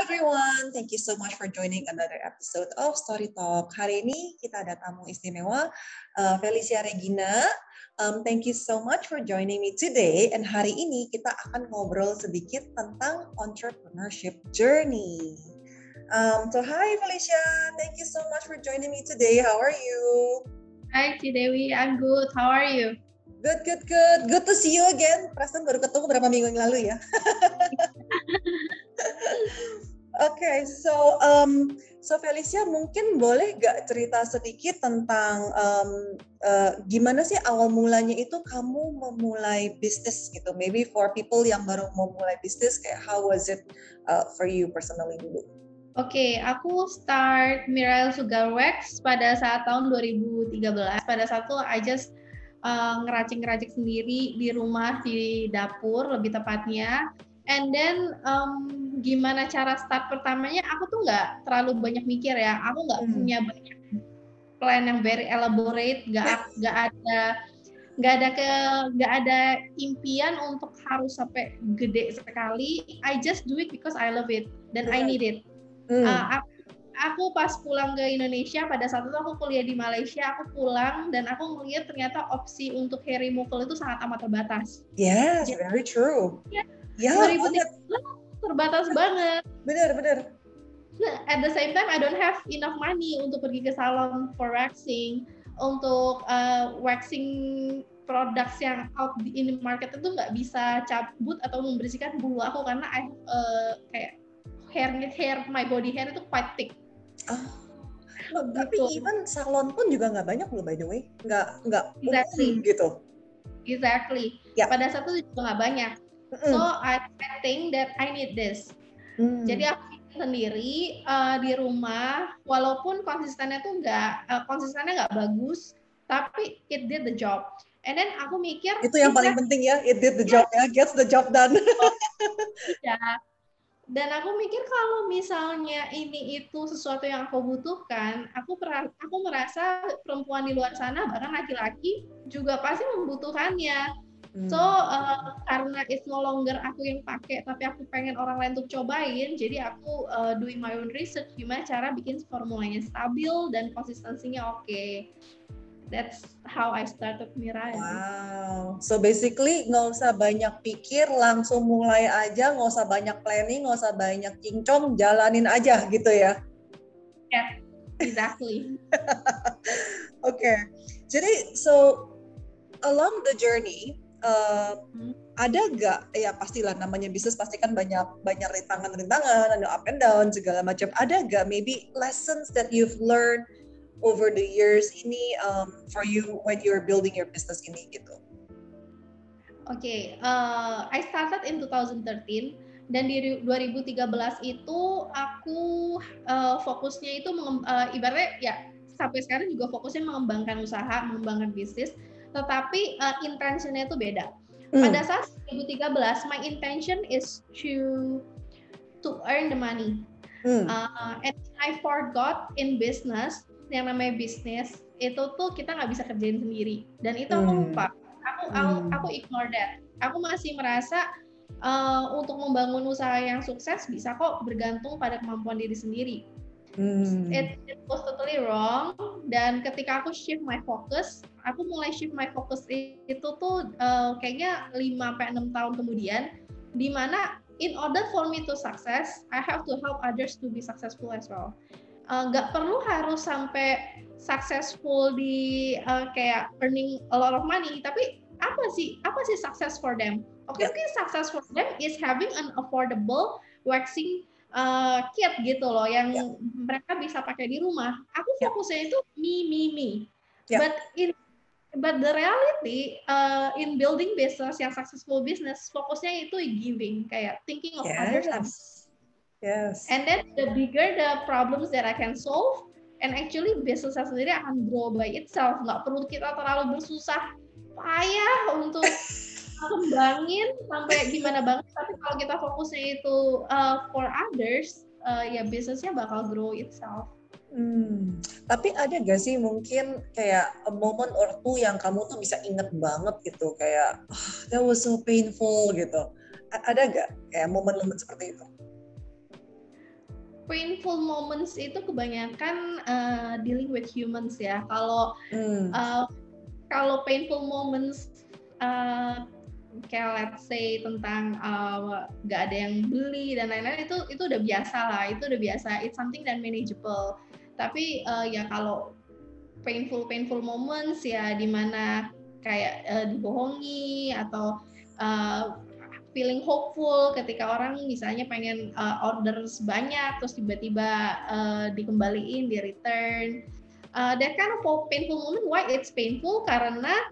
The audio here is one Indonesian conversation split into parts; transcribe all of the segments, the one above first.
everyone, thank you so much for joining another episode of Story Talk. Hari ini kita ada tamu istimewa, Felicia Regina. Thank you so much for joining me today. And hari ini kita akan ngobrol sedikit tentang entrepreneurship journey. So hi Felicia, thank you so much for joining me today. How are you? Hi Cidewi, I'm good. How are you? Good. Good to see you again. Perasaan baru ketemu berapa minggu yang lalu ya. Okay, so Felicia mungkin boleh gak cerita sedikit tentang gimana sih awal mulanya itu kamu memulai bisnis gitu? Maybe for people yang baru mau mulai bisnis, kayak how was it for you personally dulu? Oke, aku start Mirail Sugar Wax pada saat tahun 2013. Pada saat itu I just ngeracik sendiri di rumah, di dapur lebih tepatnya. And then gimana cara start pertamanya, aku tuh nggak terlalu banyak mikir ya. Aku nggak punya banyak plan yang very elaborate, nggak ada impian untuk harus sampai gede sekali. I just do it because I love it dan I need it. Aku pas pulang ke Indonesia, pada saat itu aku kuliah di Malaysia, aku pulang dan aku melihat ternyata opsi untuk hair removal itu sangat amat terbatas. Yes, very true. Ya, 2013 terbatas banget. Bener. Nah, at the same time, I don't have enough money untuk pergi ke salon for waxing, untuk waxing products yang out in the market itu nggak bisa cabut atau membersihkan bulu aku karena I have kayak my body hair itu quite thick. Tapi even salon pun juga nggak banyak loh, by the way, nggak exactly gitu. Exactly. Yeah. Pada saat itu juga nggak banyak. So I think that I need this. Jadi aku bikin sendiri di rumah, walaupun konsistennya nggak bagus, tapi it did the job. And then aku mikir itu yang paling penting ya, it did the job ya, gets the job done. Ya. Dan aku mikir kalau misalnya ini itu sesuatu yang aku butuhkan, aku merasa perempuan di luar sana bahkan laki-laki juga pasti membutuhkannya. So karena it's no longer aku yang pakai, tapi aku pengen orang lain untuk cobain, jadi aku doing my own research gimana cara bikin formulanya stabil dan konsistensinya oke. That's how I started Mirail. Wow. So basically nggak usah banyak pikir, langsung mulai aja, nggak usah banyak planning, nggak usah banyak cincong, jalanin aja gitu ya. Yeah, exactly. Okay. Jadi so along the journey ada nggak, ya pastilah namanya bisnis pasti kan banyak rintangan, ada up and down segala macam. Ada nggak maybe lessons that you've learned over the years ini for you when you're building your business ini gitu? Okay, I started in 2013 dan di 2013 itu aku fokusnya itu ibaratnya ya sampai sekarang juga fokusnya mengembangkan usaha, mengembangkan bisnis, tetapi intentionnya itu beda. Pada saat 2013, my intention is to earn the money, and I forgot in business. Yang namanya bisnis itu tuh kita nggak bisa kerjain sendiri dan itu aku lupa, aku ignore that. Aku masih merasa untuk membangun usaha yang sukses bisa kok bergantung pada kemampuan diri sendiri. It was totally wrong. Dan ketika aku shift my focus, aku mulai shift my focus itu tuh kayaknya 5-6 tahun kemudian, di mana in order for me to success, I have to help others to be successful as well. Nggak perlu harus sampai successful di kayak earning a lot of money, tapi apa sih success for them? Okay, success for them is having an affordable waxing kit gitu loh yang mereka bisa pakai di rumah. Aku fokusnya itu me. But the reality in building business yang successful business, fokusnya itu giving, kayak thinking of others. Yes. And then the bigger the problems that I can solve, and actually bisnisnya sendiri akan grow by itself. Nggak perlu kita terlalu bersusah payah untuk kembangin sampai gimana banget. Tapi kalau kita fokusnya itu for others, ya bisnisnya bakal grow itself. Tapi ada gak sih mungkin kayak a moment or two yang kamu tuh bisa inget banget gitu, kayak that was so painful gitu. Ada gak kayak momen-momen seperti itu? painful moments itu kebanyakan dealing with humans ya. Kalau painful moments kayak let's say tentang nggak ada yang beli dan lain-lain, itu udah biasa lah, itu udah biasa, it's something that manageable. Tapi ya kalau painful moments ya dimana kayak dibohongi atau feeling hopeful ketika orang misalnya pengen order banyak terus tiba-tiba dikembaliin, di return, that kind of painful moment. Why it's painful? Karena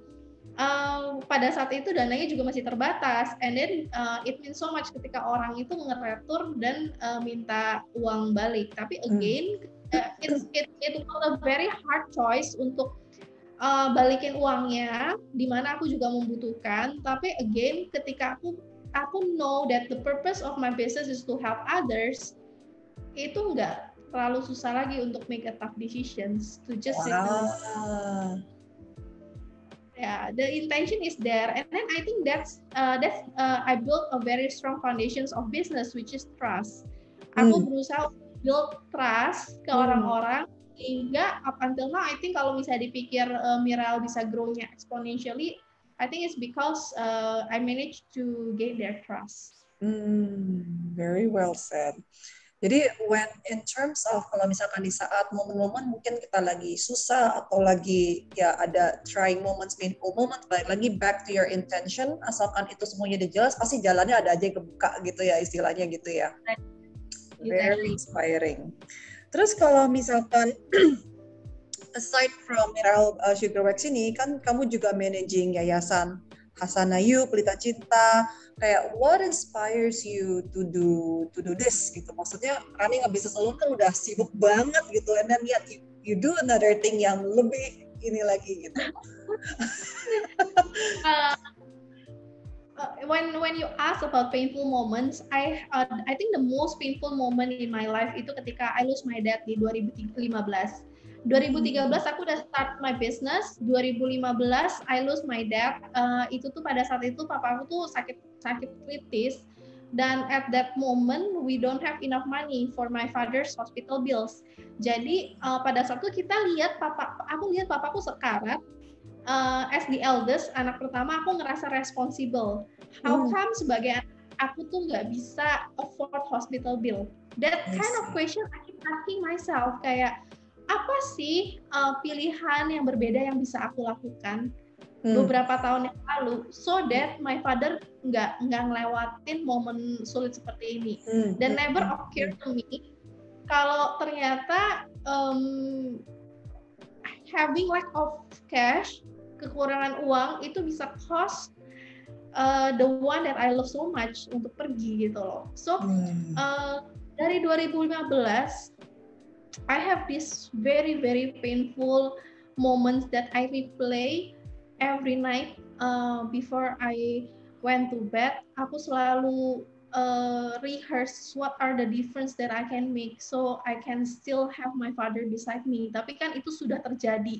pada saat itu dananya juga masih terbatas, and then it means so much ketika orang itu ngeretur dan minta uang balik. Tapi again, it was a very hard choice untuk balikin uangnya, dimana aku juga membutuhkan. Tapi again, ketika aku know that the purpose of my business is to help others, itu nggak terlalu susah lagi untuk make a tough decisions, to just sit and yeah, the intention is there, and then I think that's I built a very strong foundations of business, which is trust. Aku berusaha build trust ke orang-orang, hingga up until now I think kalau misalnya dipikir Miral bisa grow-nya exponentially, I think it's because I managed to gain their trust. Very well said. Jadi when in terms of kalau misalkan di saat momen-momen mungkin kita lagi susah atau lagi ya ada trying moments, painful moments, balik lagi back to your intention, asalkan itu semuanya udah jelas, pasti jalannya ada aja yang kebuka gitu ya, istilahnya gitu ya. Very inspiring. Terus kalau misalkan aside from Miral Sugarwax ini, kan kamu juga managing yayasan Hasanayu, Pelita Cinta, kayak what inspires you to do this gitu. Maksudnya running a business alone kan udah sibuk banget gitu, and then yet you do another thing yang lebih ini lagi gitu. When you ask about painful moments, I think the most painful moment in my life itu ketika I lose my dad di 2015. 2013 aku udah start my business, 2015 I lose my dad. Itu tuh pada saat itu papa aku tuh sakit kritis, dan at that moment we don't have enough money for my father's hospital bills. Jadi pada saat itu aku lihat papaku sekarat. As the eldest, anak pertama, aku ngerasa responsible. How come sebagai anak aku tuh nggak bisa afford hospital bill? That kind of question I keep asking myself, kayak apa sih pilihan yang berbeda yang bisa aku lakukan beberapa tahun yang lalu, so that my father nggak ngelewatin momen sulit seperti ini. Dan never occurred to me kalau ternyata having lack of cash, kekurangan uang itu bisa cost the one that I love so much untuk pergi gitu loh. So dari 2015 I have this very very painful moments that I replay every night before I went to bed. Aku selalu rehearse what are the difference that I can make so I can still have my father beside me. Tapi kan itu sudah terjadi,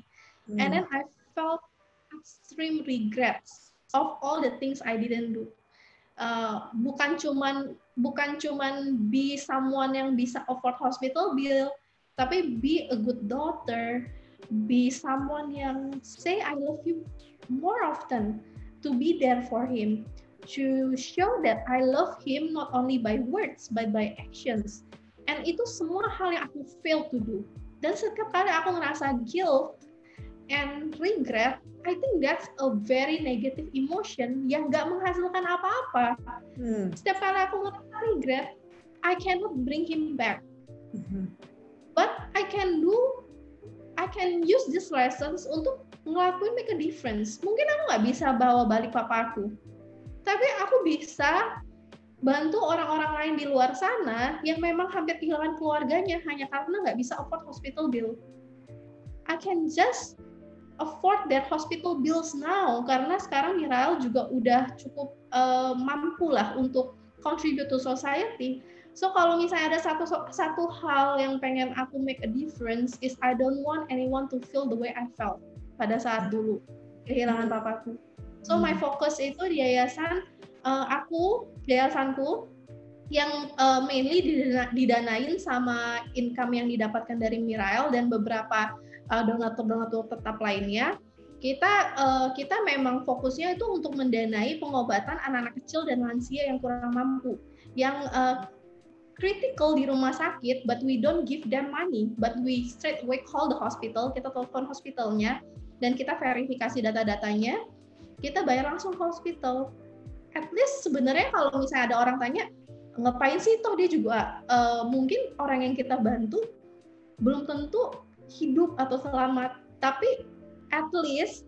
and then I felt extreme regrets of all the things I didn't do. Bukan cuman be someone yang bisa afford hospital bill, tapi be a good daughter, be someone yang say I love you more often, to be there for him, to show that I love him not only by words but by actions. And itu semua hal yang aku fail to do. Dan setiap kali aku ngerasa guilt and regret, I think that's a very negative emotion yang gak menghasilkan apa-apa. Setiap kali aku ngerasa regret, I cannot bring him back. But I can use these lessons untuk ngelakuin make a difference. Mungkin aku nggak bisa bawa balik papaku, tapi aku bisa bantu orang-orang lain di luar sana yang memang hampir kehilangan keluarganya hanya karena nggak bisa afford hospital bill. I can just afford that hospital bills now, karena sekarang Miral juga udah cukup mampu lah untuk contribute to society. So kalau misalnya ada satu hal yang pengen aku make a difference is I don't want anyone to feel the way I felt pada saat dulu kehilangan papaku. So my focus itu di yayasanku, yang mainly didanain sama income yang didapatkan dari Mirael dan beberapa donatur-donatur tetap lainnya. Kita memang fokusnya itu untuk mendanai pengobatan anak-anak kecil dan lansia yang kurang mampu, yang critical di rumah sakit, but we don't give them money, but we straight away call the hospital, kita telepon hospitalnya, dan kita verifikasi data-datanya, kita bayar langsung ke hospital. At least sebenarnya kalau misalnya ada orang tanya, ngapain sih, toh dia juga mungkin orang yang kita bantu belum tentu hidup atau selamat, tapi at least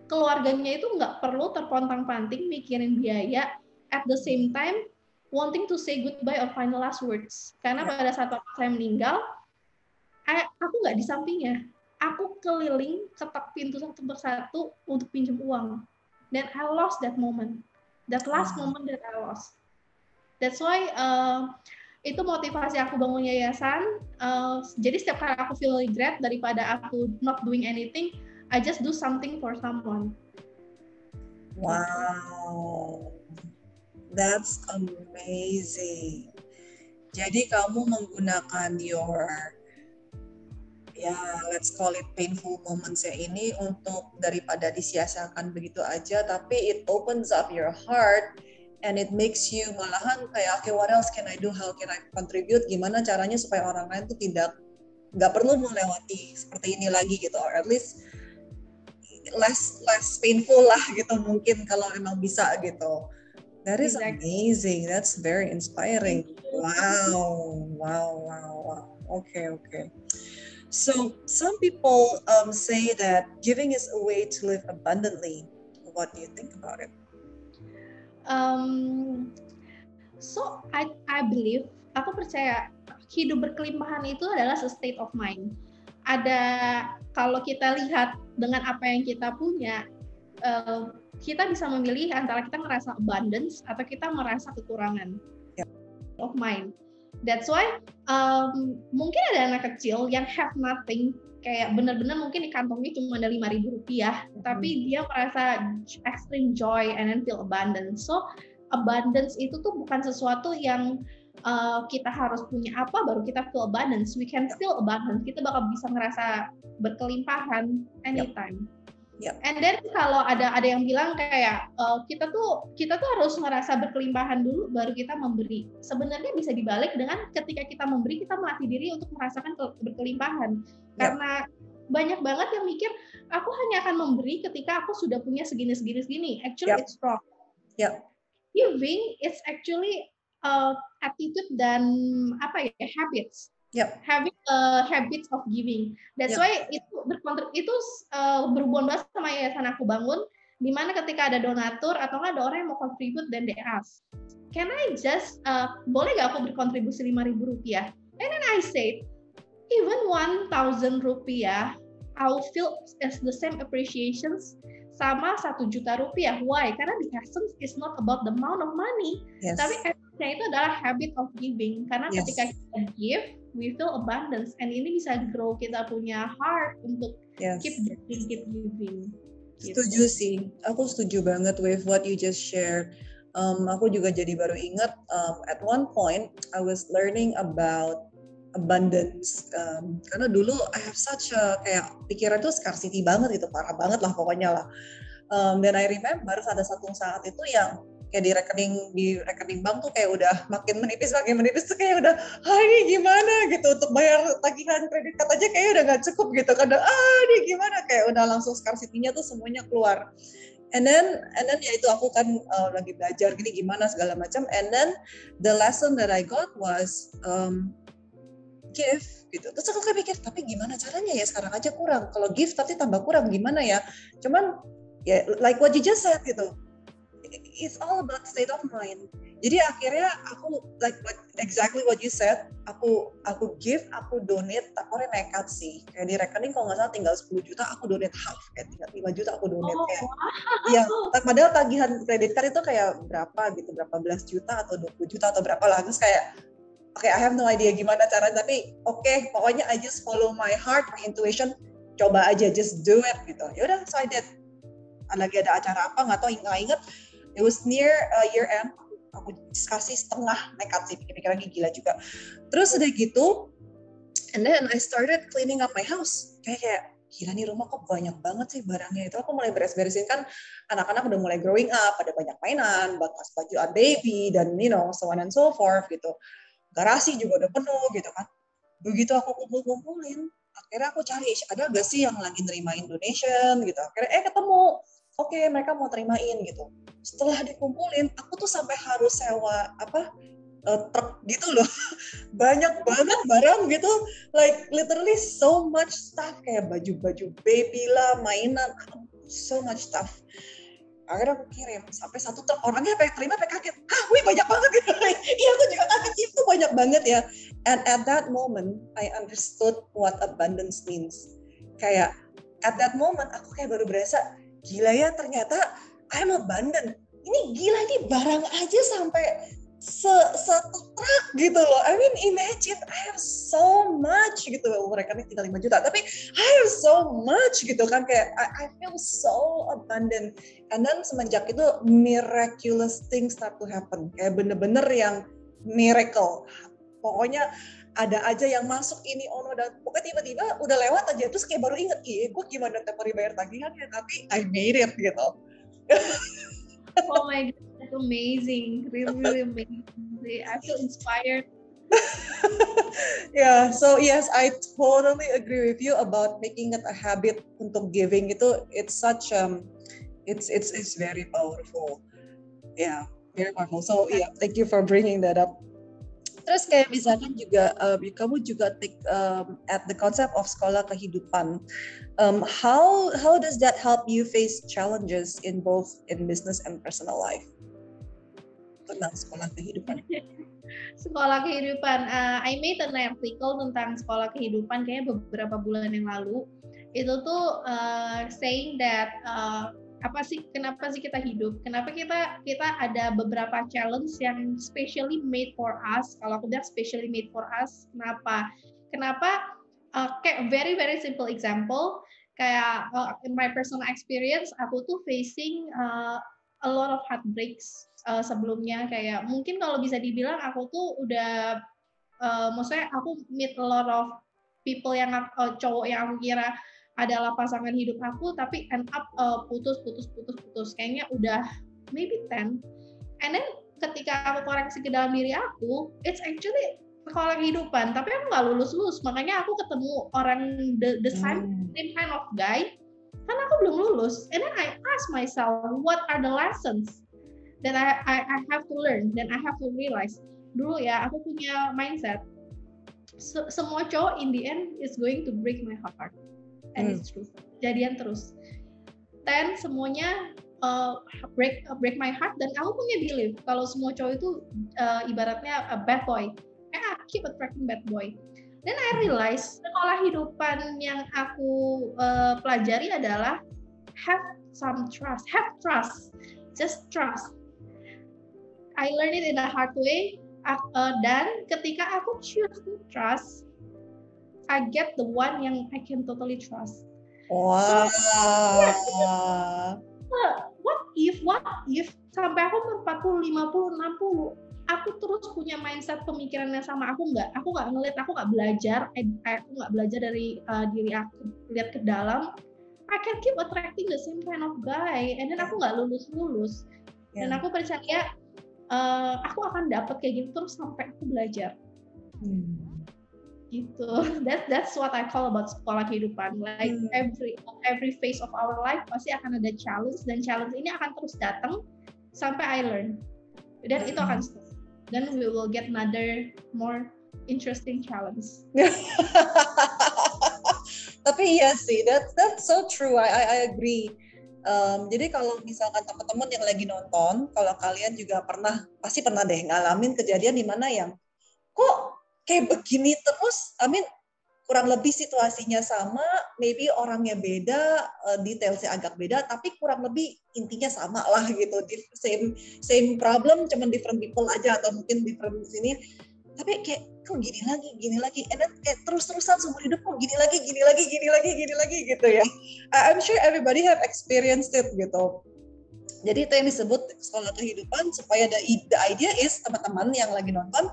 keluarganya itu nggak perlu terpontang-panting mikirin biaya, at the same time wanting to say goodbye or final last words. Karena pada saat saya meninggal, aku nggak di sampingnya. Aku keliling ketok pintu satu persatu untuk pinjam uang. Dan I lost that moment. That last moment that I lost. That's why itu motivasi aku bangun yayasan. Jadi setiap kali aku feel regret daripada aku not doing anything, I just do something for someone. Wow, that's amazing. Jadi kamu menggunakan your, let's call it painful moments ya ini untuk daripada disia-siakan begitu aja, tapi it opens up your heart and it makes you malahan kayak, okay, what else can I do? How can I contribute? Gimana caranya supaya orang lain tuh nggak perlu melewati seperti ini lagi gitu, or at least less painful lah gitu mungkin kalau emang bisa gitu. That is amazing. That's very inspiring. Wow. Okay. So some people say that giving is a way to live abundantly. What do you think about it? So I believe, aku percaya hidup berkelimpahan itu adalah a state of mind. Kalau kita lihat dengan apa yang kita punya, kita bisa memilih antara kita merasa abundance atau kita merasa kekurangan. Of mind. That's why mungkin ada anak kecil yang have nothing, kayak benar-benar mungkin di kantongnya cuma ada 5.000 rupiah, tapi dia merasa extreme joy and then feel abundance. So abundance itu tuh bukan sesuatu yang kita harus punya apa baru kita feel abundance. We can feel abundance. Kita bakal bisa ngerasa berkelimpahan anytime. And then kalau ada yang bilang kayak kita tuh harus ngerasa berkelimpahan dulu baru kita memberi. Sebenarnya bisa dibalik dengan ketika kita memberi, kita melatih diri untuk merasakan berkelimpahan. Karena banyak banget yang mikir aku hanya akan memberi ketika aku sudah punya segini. Actually it's wrong. Giving is actually attitude dan habits. Having habits of giving. That's why itu berhubungan banget sama yayasan aku bangun, di mana ketika ada donatur atau nggak ada orang yang mau contribute dan they ask, can I just boleh nggak aku berkontribusi 5.000 rupiah? And then I said, even 1,000 rupiah, I will feel as the same appreciations sama 1 juta rupiah. Why? Karena the essence is not about the amount of money, tapi essence-nya itu adalah habit of giving. Karena ketika kita give, we feel abundance, and ini bisa grow kita punya heart untuk keep giving. Setuju sih, aku setuju banget with what you just shared. Aku juga jadi baru ingat at one point I was learning about abundance, karena dulu I have such a kayak pikiran tuh scarcity banget gitu, parah banget lah pokoknya lah. Dan I remember ada satu saat itu yang kayak di rekening bank tuh kayak udah makin menipis tuh kayak udah, ini gimana gitu untuk bayar tagihan kredit card aja kayak udah nggak cukup gitu, kadang ini gimana, kayak udah langsung scarcity-nya tuh semuanya keluar. And then ya itu aku kan lagi belajar gini gimana segala macam, and then the lesson that I got was give gitu. Terus aku kayak pikir, tapi gimana caranya ya, sekarang aja kurang, kalau give tapi tambah kurang gimana ya. Cuman ya like what you just said gitu, it's all about state of mind. Jadi akhirnya aku like exactly what you said, aku give, aku donate, aku nekat sih. Kayak di rekening kalau nggak salah tinggal 10 juta, aku donate half, kayak tinggal 5 juta aku donate. Ya, padahal tagihan kredit card itu kayak berapa gitu, berapa belas juta atau 20 juta atau berapa lah. Terus kayak I have no idea gimana caranya, tapi pokoknya I just follow my heart, my intuition, coba aja, just do it gitu. Yaudah, so I did. Lagi ada acara apa nggak inget. It was near year end. aku kasih setengah nekat sih, pikir-pikir lagi gila juga. Terus udah gitu, and then I started cleaning up my house. Kayak gila nih rumah kok banyak banget sih barangnya. Itu aku mulai beres-beresin, kan anak-anak udah mulai growing up, ada banyak mainan, bekas baju baby, dan so on and so forth gitu. Garasi juga udah penuh gitu kan. Begitu aku kumpul-kumpulin, akhirnya aku cari ada gak sih yang lagi nerimain donation gitu. Akhirnya ketemu. Oke, mereka mau terimain gitu. Setelah dikumpulin, aku tuh sampai harus sewa truk gitu loh. Banyak banget barang gitu, like literally so much stuff, kayak baju-baju baby lah, mainan, so much stuff. Akhirnya aku kirim sampai satu truk, orangnya terima kaget, wih banyak banget gitu. Iya, aku juga kaget, itu banyak banget ya. And at that moment I understood what abundance means. Kayak at that moment aku kayak baru berasa, gila ya, ternyata I'm abundant. Ini gila, ini barang aja sampai satu truk gitu loh. I mean imagine, I have so much gitu. Mereka ini tinggal 5 juta, tapi I have so much gitu kan. Kayak I feel so abundant. And then semenjak itu miraculous things start to happen. Kayak bener-bener yang miracle. Pokoknya ada aja yang masuk ini dan pokoknya tiba-tiba udah lewat aja, terus kayak baru inget, gue gimana tiap hari bayar tagihannya, tapi I made it gitu. Oh my God, that's amazing, really amazing. I feel inspired. Yeah, so yes, I totally agree with you about making it a habit untuk giving. Itu it's such it's very powerful. Yeah, very powerful. So yeah, thank you for bringing that up. Terus kayak misalkan juga kamu juga take at the concept of sekolah kehidupan. How does that help you face challenges in both in business and personal life? Tentang sekolah kehidupan. Sekolah kehidupan. I made an article tentang sekolah kehidupan kayaknya beberapa bulan yang lalu. Itu tuh saying that kenapa sih kita hidup? Kenapa kita ada beberapa challenge yang specially made for us? Kalau aku bilang specially made for us, kenapa? Kayak very very simple example, kayak in my personal experience, aku tuh facing a lot of heartbreaks sebelumnya. Kayak mungkin kalau bisa dibilang aku tuh udah maksudnya aku meet a lot of people yang cowok yang aku kira adalah pasangan hidup aku, tapi end up putus. Kayaknya udah maybe 10. And then ketika aku koreksi ke dalam diri aku, it's actually sekolah kehidupan, tapi aku nggak lulus. Makanya aku ketemu orang the same kind of guy, kan aku belum lulus. And then I ask myself, what are the lessons that I have to learn, then I have to realize. Dulu ya, aku punya mindset, semua cowok in the end is going to break my heart. And it's true, jadian terus. Then semuanya break my heart, dan aku punya belief kalau semua cowok itu ibaratnya a bad boy. I keep attracting bad boy. Then I realize sekolah hidupan yang aku pelajari adalah have trust, just trust. I learned it in a hard way, dan ketika aku choose to trust, I get the one yang I can totally trust. Wow. What if sampai aku 40, 50, 60, aku terus punya mindset pemikirannya sama aku nggak ngeliat, aku nggak belajar, aku nggak belajar dari diri aku, lihat ke dalam, I can keep attracting the same kind of guy, and then aku nggak lulus. Dan aku percaya aku akan dapat kayak gitu terus sampai aku belajar. Gitu. That's what I call about sekolah kehidupan. Like every phase of our life pasti akan ada challenge, dan challenge ini akan terus datang sampai I learn. Dan itu akan stop. Then we will get another more interesting challenge. Tapi iya sih, that's so true. I agree. Jadi kalau misalkan teman-teman yang lagi nonton, kalau kalian juga pasti pernah deh ngalamin kejadian di mana yang kok kayak begini terus, kurang lebih situasinya sama, maybe orangnya beda, detailnya agak beda, tapi kurang lebih intinya sama lah gitu, same problem, cuman different people aja, atau mungkin different sini, tapi kayak kok gini lagi, and then kayak terus-terusan seumur hidup kok gini lagi gitu ya. I'm sure everybody have experienced it gitu. Jadi itu yang disebut sekolah kehidupan, supaya the idea is teman-teman yang lagi nonton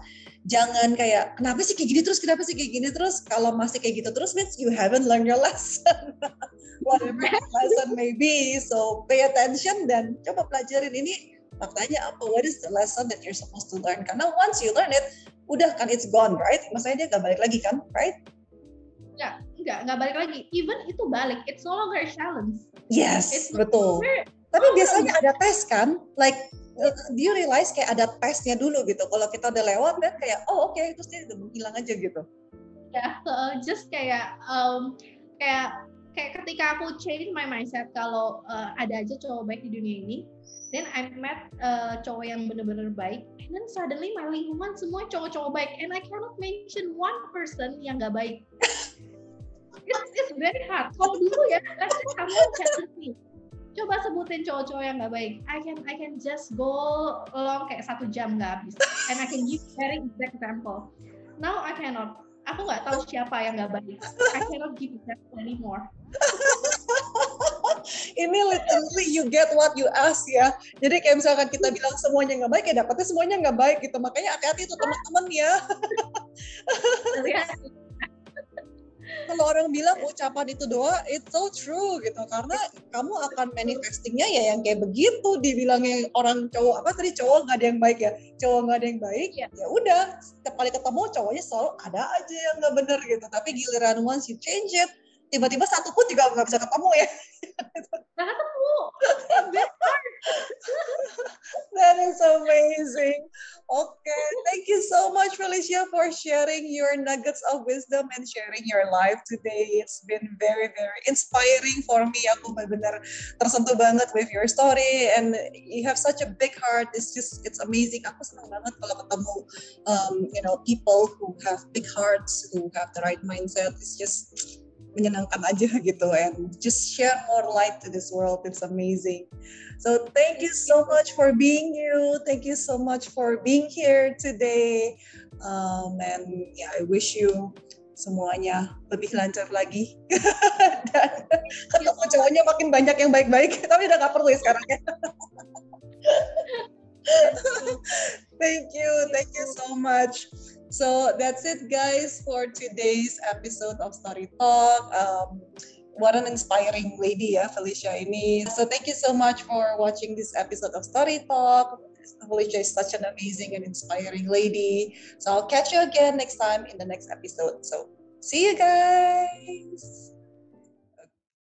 jangan kayak kenapa sih kayak gini terus, kalau masih kayak gitu terus means you haven't learned your lesson. Whatever the lesson may be, so pay attention dan coba pelajarin ini faktanya apa, what is the lesson that you're supposed to learn, karena once you learn it udah kan it's gone, right? Maksudnya dia gak balik lagi kan, right? Nggak balik lagi. Even itu balik, it's no longer a challenge. Yes, betul. Tapi biasanya ada tes kan, like do you realize kayak ada tesnya dulu gitu. Kalau kita udah lewat dan kayak oh oke, terus dia udah menghilang aja gitu. Ya, just kayak ketika aku change my mindset kalau ada aja cowok baik di dunia ini, then I met cowok yang benar-benar baik, and then suddenly my lingkungan semua cowok-cowok baik, and I cannot mention one person yang nggak baik. It's very hard. Kalau dulu ya, let's say kamu challenge nih, coba sebutin cowok-cowok yang nggak baik. I can just go along kayak 1 jam nggak habis, and I can give very exact example. Now I cannot. Aku nggak tahu siapa yang nggak baik. I cannot give example anymore. Ini literally you get what you ask ya. Jadi kayak misalkan kita bilang semuanya nggak baik, ya dapetnya semuanya nggak baik gitu. Makanya hati-hati tuh teman-teman ya. Kalau orang bilang ucapan itu doa, it's so true gitu. Karena kamu akan manifestingnya ya yang kayak begitu. Dibilangnya orang cowok apa tadi, cowok nggak ada yang baik ya, cowok nggak ada yang baik. Ya udah, setiap kali ketemu cowoknya selalu ada aja yang nggak bener gitu. Tapi giliran once you change it, tiba-tiba satu pun juga nggak bisa ketemu ya. Nggak ketemu. That is amazing. Okay, thank you so much, Felicia, for sharing your nuggets of wisdom and sharing your life today. It's been very, very inspiring for me. Aku benar-benar tersentuh banget with your story, and you have such a big heart. It's amazing. Aku senang banget kalau ketemu, people who have big hearts, who have the right mindset. It's just menyenangkan aja gitu, and just share more light to this world. It's amazing. So thank you so much for being you. Thank you so much for being here today. And yeah, I wish you semuanya lebih lancar lagi. Dan ketemu cowoknya makin banyak yang baik-baik. Tapi udah gak perlu ya sekarang ya. Thank you so much. So that's it, guys, for today's episode of Story Talk. What an inspiring lady ya, Felicia ini. So thank you so much for watching this episode of Story Talk. Felicia is such an amazing and inspiring lady. So I'll catch you again next time in the next episode. So see you guys.